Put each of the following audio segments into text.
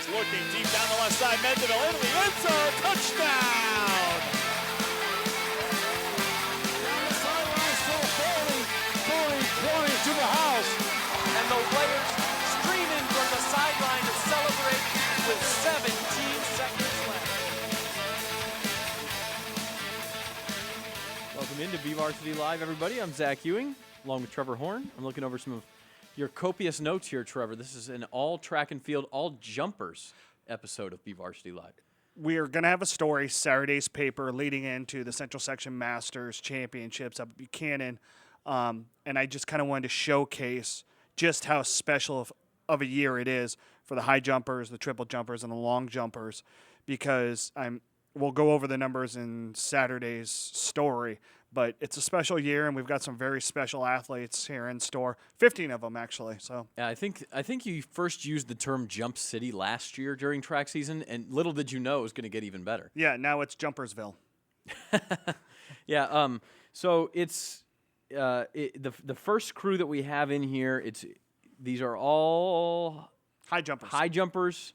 is looking deep down the left side. Mendeville into the end zone. Touchdown! Down the sideline, still 40, 20 to the house. And the players streaming from the sideline to celebrate with 17 seconds left. Welcome into BVarsity Live, everybody. I'm Zach Ewing, along with Trevor Horn. I'm looking over some of your copious notes here, Trevor. This is an all track and field, all jumpers episode of BVarsity Live. We are going to have a story, Saturday's paper, leading into the Central Section Masters Championships up at Buchanan. And I just kind of wanted to showcase just how special of a year it is for the high jumpers, the triple jumpers, and the long jumpers, because we'll go over the numbers in Saturday's story. But it's a special year, and we've got some very special athletes here in store. 15 of them, actually. So Yeah, I think you first used the term Jump City last year during track season, and little did you know it was going to get even better. yeah, now it's Jumpersville. Yeah. So it's the first crew that we have in here. These are all High jumpers. high jumpers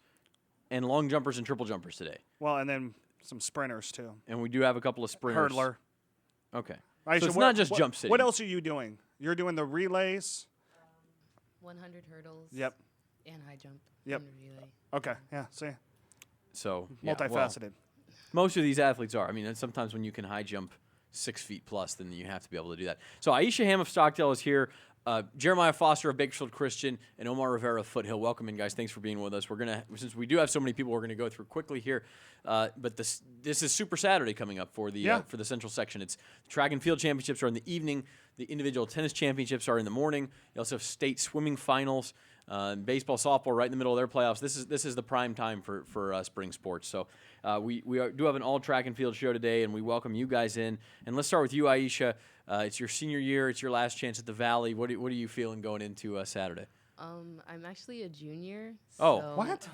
and long jumpers and triple jumpers today, Well, and then some sprinters, too. and we do have a couple of sprinters. Hurdler. Okay. Aisha, So it's not just Jump City. What else are you doing? You're doing the relays. 100 hurdles. Yep. And high jump. Yep. And relay. Okay. Yeah. See, So yeah, well, multifaceted. most of these athletes are. I mean, and sometimes when you can high jump 6 feet plus, then you have to be able to do that. So IESHA HAMM of Stockdale is here. Jeremiah Foster of Bakersfield Christian and OMAR RIVERA of Foothill. Welcome in, guys. Thanks for being with us. Since we do have so many people, we're gonna go through quickly here. But this is Super Saturday coming up for the Central Section. It's track and field championships are in the evening. The individual tennis championships are in the morning. You also have state swimming finals. Baseball, softball, right in the middle of their playoffs. This is the prime time for spring sports. So we do have an all track and field show today, and we welcome you guys in. And let's start with you, Aisha. It's your senior year. It's your last chance at the Valley. What are you feeling going into Saturday? I'm actually a junior. Oh. so- What?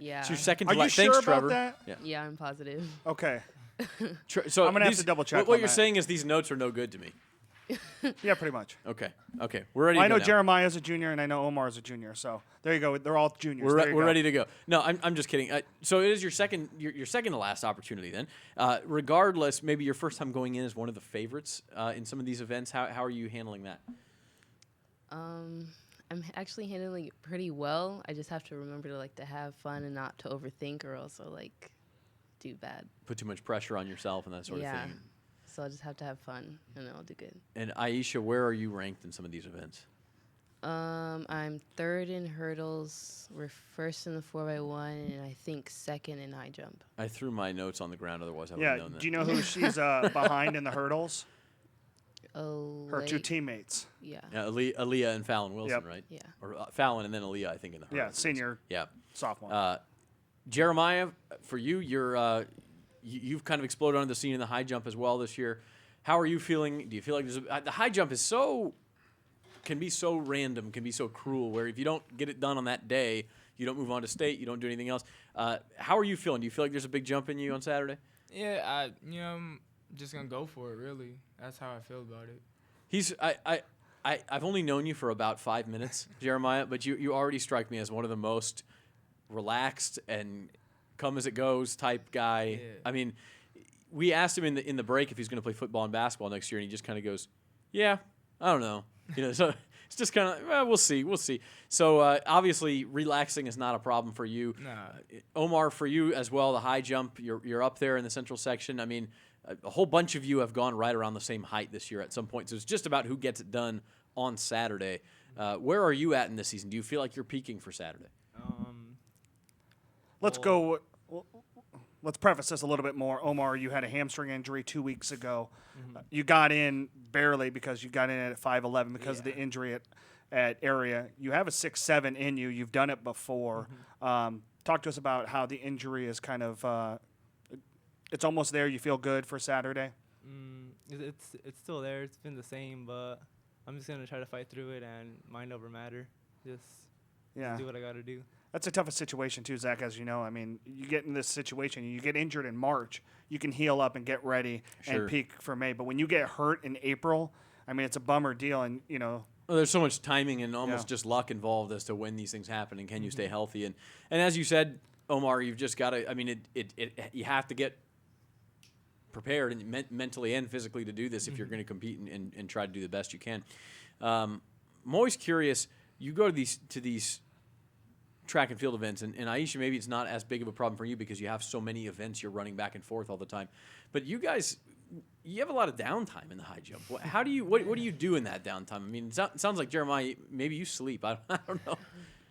Yeah. It's your second. Are you Thanks, sure about Trevor. that? Yeah. Yeah, I'm positive. Okay. So I'm gonna have to double check What on you're that. saying is these notes are no good to me. Yeah, pretty much. Okay. We're ready. I to know go now. Jeremiah's a junior, and I know Omar's a junior. So there you go. They're all juniors. There you We're go. ready to go. No, I'm just kidding. So it is your second to last opportunity then. Regardless, maybe your first time going in as one of the favorites in some of these events. How are you handling that? I'm actually handling it pretty well. I just have to remember to have fun and not to overthink, or else I'll do bad. Put too much pressure on yourself and that sort of thing. So I'll just have to have fun, and then I'll do good. And Aisha, where are you ranked in some of these events? I'm third in hurdles. We're first in the 4x1, and I think second in high jump. I threw my notes on the ground, otherwise I would Yeah. have known that. Do you know who she's behind in the hurdles? Oh, Her two teammates. Yeah. Aaliyah and Fallon Wilson, Yep. right? Yeah. Or Fallon and then Aaliyah, I think, in the Yeah, hurdles. senior, Yeah. sophomore. Jeremiah, for you, you've kind of exploded onto the scene in the high jump as well this year. How are you feeling? Do you feel like the high jump can be so random, can be so cruel, where if you don't get it done on that day, you don't move on to state, you don't do anything else. How are you feeling? Do you feel like there's a big jump in you on Saturday? Yeah, I'm just gonna go for it. Really, that's how I feel about it. I've only known you for about 5 minutes, Jeremiah, but you already strike me as one of the most relaxed and come as it goes type guy. Yeah. I mean, we asked him in the break if he's going to play football and basketball next year, and he just kind of goes, "Yeah, I don't know." So it's just kind of, well, we'll see. So obviously, relaxing is not a problem for you. Nah. Omar, for you as well, the high jump, you're up there in the Central Section. I mean, a whole bunch of you have gone right around the same height this year at some point. So it's just about who gets it done on Saturday. Where are you at in this season? Do you feel like you're peaking for Saturday? Let's preface this a little bit more. Omar, you had a hamstring injury 2 weeks ago. You got in barely because you got in at 5'11" because of the injury at area. You have a 6'7" in you. You've done it before. Talk to us about how the injury is kind of it's almost there. You feel good for Saturday? It's still there. It's been the same, but I'm just going to try to fight through it and mind over matter. Just do what I got to do. That's a tough situation too, Zach, as you know. I mean, you get in this situation, you get injured in March, you can heal up and get ready and peak for May. But when you get hurt in April, I mean, it's a bummer deal. And, Well, there's so much timing and almost just luck involved as to when these things happen and can you stay healthy. And as you said, Omar, you've just got to. I mean, you have to get prepared and mentally and physically to do this if you're going to compete and try to do the best you can. I'm always curious. You go to these track and field events, and IESHA, maybe it's not as big of a problem for you because you have so many events you're running back and forth all the time. But you guys, you have a lot of downtime in the high jump. How do you what do you do in that downtime? I mean, it sounds like Jeremiah, maybe you sleep. I don't know.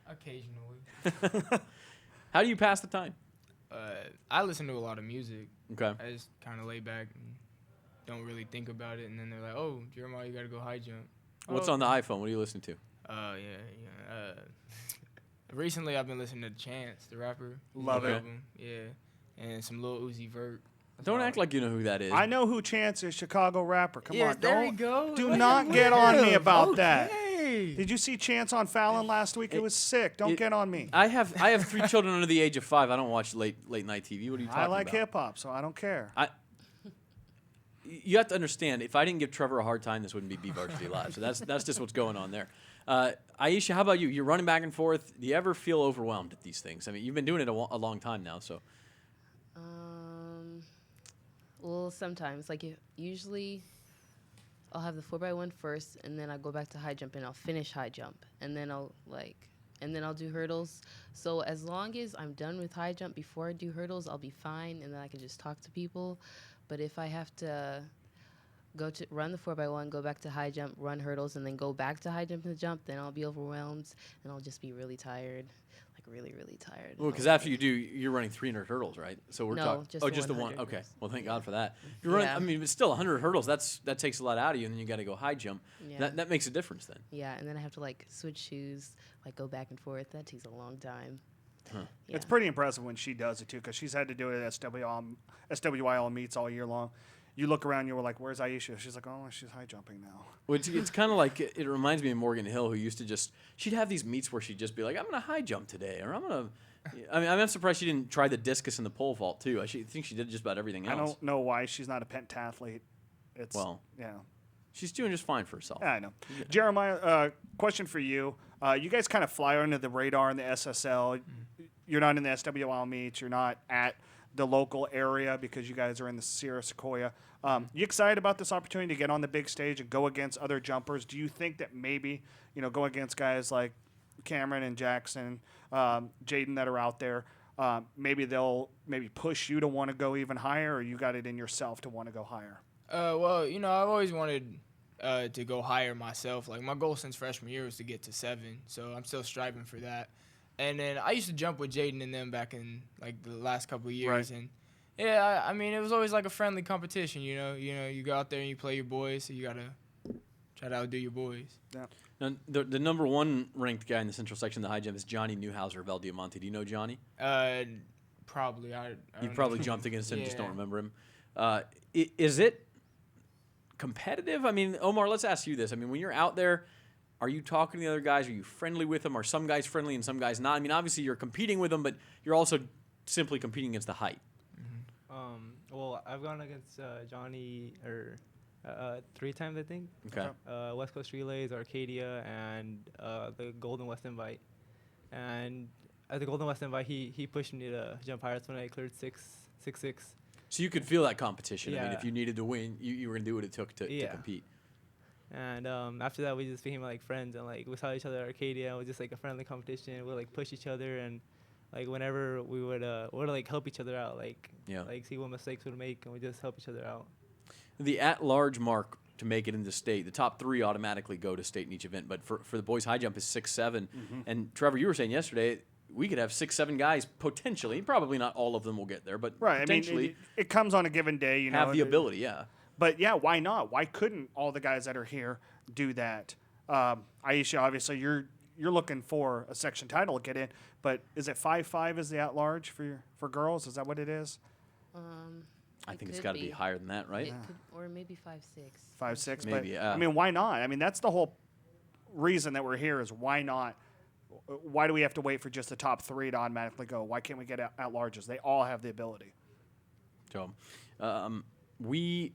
Occasionally. How do you pass the time? I listen to a lot of music. Okay. I just kind of lay back and don't really think about it, and then they're like, "Oh, Jeremiah, you got to go high jump." What's on the iPhone? What are you listening to? Recently, I've been listening to Chance, the rapper. Love it. Album. Yeah, and some Lil Uzi Vert. Don't act like you know who that is. I know who Chance is, Chicago rapper. Come on, there don't we go. do not get on me about that. Hey. Did you see Chance on Fallon last week? It was sick. Don't get on me. I have 3 children under the age of 5. I don't watch late night TV. What are you talking about? I like hip hop, so I don't care. You have to understand, if I didn't give Trevor a hard time, this wouldn't be BVarsity Live. So that's just what's going on there. IESHA, how about you? You're running back and forth. Do you ever feel overwhelmed at these things? I mean, you've been doing it a long time now, so. Well, sometimes. Like, usually I'll have the 4x1 first, and then I'll go back to high jump, and I'll finish high jump. And then I'll do hurdles. So as long as I'm done with high jump before I do hurdles, I'll be fine, and then I can just talk to people. But if I have to run the 4x1, go back to high jump, run hurdles, and then go back to high jump and jump, then I'll be overwhelmed, and I'll just be really tired, like really, really tired. Well, because after you do, you're running 300 hurdles, right? So we're talking. Just the one. 100 Okay. hurdles. Well, thank God for that. You're running. I mean, it's still 100 hurdles. That takes a lot out of you, and then you got to go high jump. Yeah. That makes a difference then. Yeah, and then I have to like switch shoes, like go back and forth. That takes a long time. Huh. Yeah. It's pretty impressive when she does it, too, because she's had to do it at SWIL meets all year long. You look around, you were like, where's IESHA? She's like, oh, she's high jumping now. Well, it's kind of like, it reminds me of Morgan Hill, who used to she'd have these meets where she'd just be like, I'm going to high jump today, or I'm going to, I mean, I'm not surprised she didn't try the discus and the pole vault, too. I think she did just about everything else. I don't know why she's not a pentathlete. Yeah. She's doing just fine for herself. Yeah, I know. Jeremiah, question for you. You guys kind of fly under the radar in the SSL. You're not in the SWL meets. You're not at the local area because you guys are in the Sierra Sequoia. You excited about this opportunity to get on the big stage and go against other jumpers? Do you think that maybe, go against guys like Cameron and Jackson, Jaden that are out there, maybe they'll push you to want to go even higher, or you got it in yourself to want to go higher? Well, I've always wanted to go higher myself. Like, my goal since freshman year was to get to 7, so I'm still striving for that. And then I used to jump with Jaden and them back in, like, the last couple of years. Right. And, yeah, I mean, it was always like a friendly competition, you go out there and you play your boys, so you got to try to outdo your boys. Yeah. Now, the number 1 ranked guy in the central section of the high jump is Johnny Newhouser of El Diamante. Do you know Johnny? Probably. You probably jumped against him, just don't Yeah. remember him. Is it competitive? I mean, Omar, let's ask you this. I mean, when you're out there, are you talking to the other guys? Are you friendly with them? Are some guys friendly and some guys not? I mean, obviously you're competing with them, but you're also simply competing against the height. Well, I've gone against Johnny 3 times, I think. Okay. West Coast Relays, Arcadia, and the Golden West Invite. And at the Golden West Invite, he pushed me to jump higher. That's when I cleared 6'6". So you could feel that competition. I mean, Yeah. if you needed to win, you were going to do what it took to compete. And after that, we just became like friends, and like we saw each other at Arcadia. It was just like a friendly competition. We'd like push each other, and like whenever we would like help each other out, like see what mistakes we'd make, and we just help each other out. The at-large mark to make it into state, the top 3 automatically go to state in each event. But for the boys high jump is 6'7". And Trevor, you were saying yesterday, we could have 6'7" guys potentially. Probably not all of them will get there, but potentially. I mean, it comes on a given day. Have the ability, yeah. But yeah, why not? Why couldn't all the guys that are here do that? IESHA, obviously, you're looking for a section title to get in, but is it 5'5" is the at-large for girls? Is that what it is? I think it's got to be higher than that, right? Or maybe 5'6". 5'6", maybe. But I mean, why not? I mean, that's the whole reason that we're here is why not? Why do we have to wait for just the top 3 to automatically go? Why can't we get at-larges? They all have the ability. So, we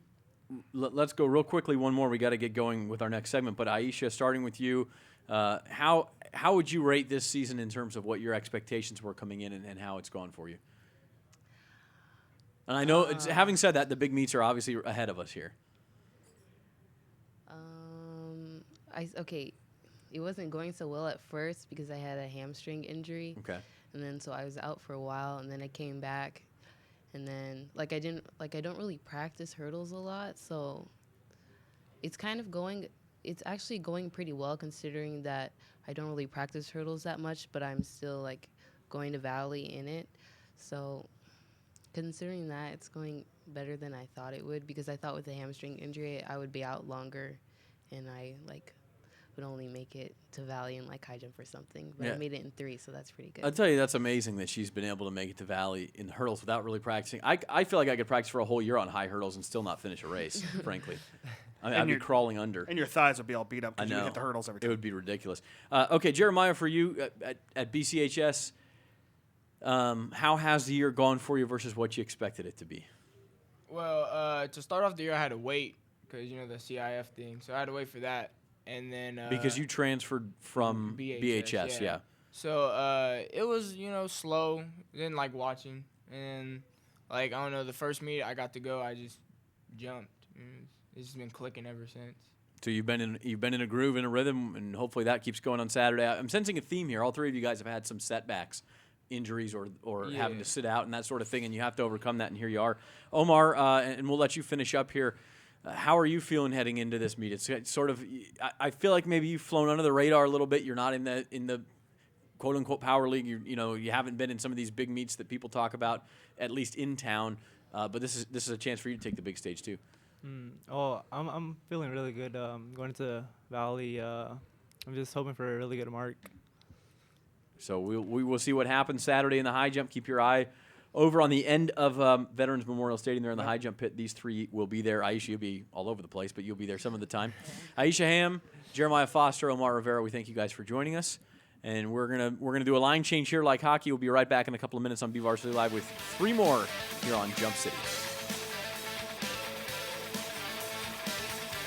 let's go real quickly. One more. We got to get going with our next segment. But Aisha, starting with you, how would you rate this season in terms of what your expectations were coming in and how it's gone for you? And I know, having said that, the big meets are obviously ahead of us here. Okay, it wasn't going so well at first because I had a hamstring injury. Okay. And then so I was out for a while, and then I came back, and then I don't really practice hurdles a lot, so it's actually going pretty well considering that I don't really practice hurdles that much, but I'm still going to Valley in it. So considering that, it's going better than I thought it would, because I thought with the hamstring injury I would be out longer, and I would only make it to Valley in high jump or something. But I made it in 3, so that's pretty good. I'll tell you, that's amazing that she's been able to make it to Valley in hurdles without really practicing. I feel like I could practice for a whole year on high hurdles and still not finish a race, frankly. I'd be crawling under. And your thighs would be all beat up because you hit the hurdles every time. It would be ridiculous. Okay, Jeremiah, for you at BCHS, how has the year gone for you versus what you expected it to be? Well, to start off the year, I had to wait because, the CIF thing. So I had to wait for that. And then because you transferred from BHS, yeah. So it was, slow. Didn't like watching. And, I don't know, the first meet I got to go, I just jumped. It's just been clicking ever since. So you've been in a groove, in a rhythm, and hopefully that keeps going on Saturday. I'm sensing a theme here. All three of you guys have had some setbacks, injuries, or having to sit out and that sort of thing, and you have to overcome that, and here you are. Omar, and we'll let you finish up here. How are you feeling heading into this meet? It's sort of, I feel like maybe you've flown under the radar a little bit. You're not in the quote unquote power league. You haven't been in some of these big meets that people talk about, at least in town. But this is a chance for you to take the big stage too. I'm feeling really good. Going to Valley. I'm just hoping for a really good mark. So we will see what happens Saturday in the high jump. Keep your eye over on the end of Veterans Memorial Stadium there in the high jump pit. These three will be there. Aisha, you'll be all over the place, but you'll be there some of the time. Aisha HAMM, Jeremiah Foster, Omar Rivera, we thank you guys for joining us. And we're gonna do a line change here like hockey. We'll be right back in a couple of minutes on BVarsity Live with 3 more here on Jump City.